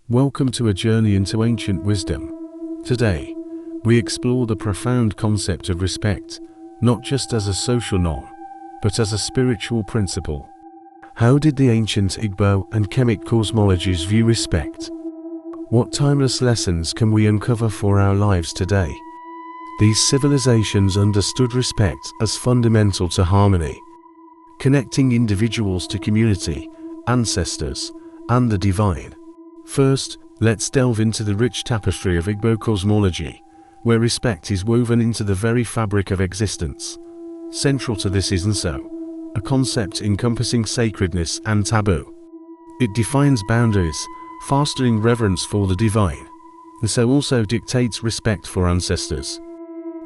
Welcome to a journey into ancient wisdom. Today, we explore the profound concept of respect, not just as a social norm, but as a spiritual principle. How did the ancient Igbo and Kemet cosmologies view respect? What timeless lessons can we uncover for our lives today? These civilizations understood respect as fundamental to harmony, connecting individuals to community, ancestors, and the divine. First, let's delve into the rich tapestry of Igbo cosmology, where respect is woven into the very fabric of existence. Central to this is oneself, a concept encompassing sacredness and taboo. It defines boundaries, fostering reverence for the divine, and so also dictates respect for ancestors,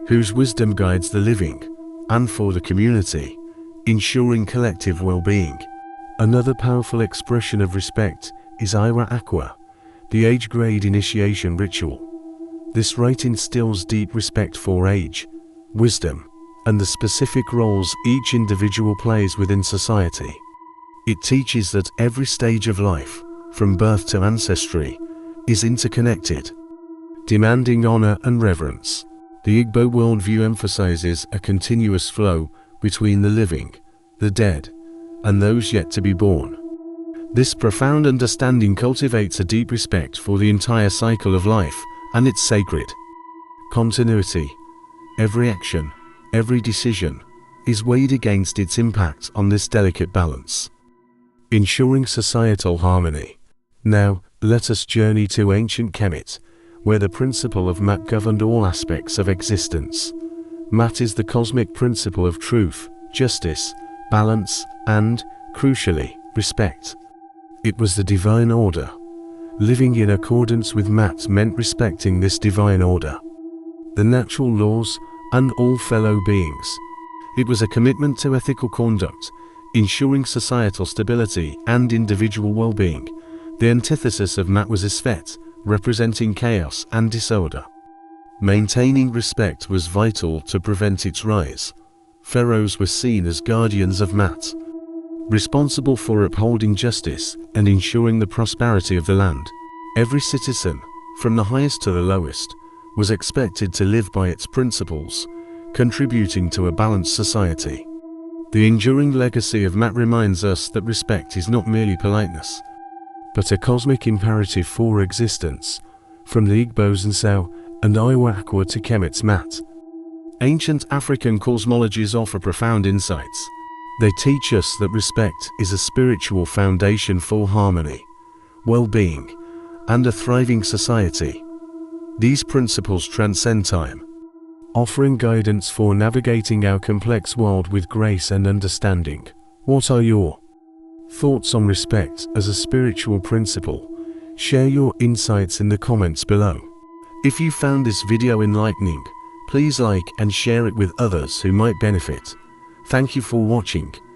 whose wisdom guides the living, and for the community, ensuring collective well-being. Another powerful expression of respect is Ira Aqua, the age-grade initiation ritual. This rite instills deep respect for age, wisdom, and the specific roles each individual plays within society. It teaches that every stage of life, from birth to ancestry, is interconnected, demanding honor and reverence. The Igbo worldview emphasizes a continuous flow between the living, the dead, and those yet to be born. This profound understanding cultivates a deep respect for the entire cycle of life and its sacred continuity. Every action, every decision, is weighed against its impact on this delicate balance, ensuring societal harmony. Now, let us journey to ancient Kemet, where the principle of Maat governed all aspects of existence. Maat is the cosmic principle of truth, justice, balance, and, crucially, respect. It was the divine order. Living in accordance with Maat meant respecting this divine order, the natural laws, and all fellow beings. It was a commitment to ethical conduct, ensuring societal stability and individual well-being. The antithesis of Maat was Isfet, representing chaos and disorder. Maintaining respect was vital to prevent its rise. Pharaohs were seen as guardians of Maat, responsible for upholding justice and ensuring the prosperity of the land. Every citizen, from the highest to the lowest, was expected to live by its principles, contributing to a balanced society. The enduring legacy of Maat reminds us that respect is not merely politeness, but a cosmic imperative for existence, from the Igbo's oneself and Iwakwa to Kemet's Maat. Ancient African cosmologies offer profound insights. They teach us that respect is a spiritual foundation for harmony, well-being, and a thriving society. These principles transcend time, offering guidance for navigating our complex world with grace and understanding. What are your thoughts on respect as a spiritual principle? Share your insights in the comments below. If you found this video enlightening, please like and share it with others who might benefit. Thank you for watching.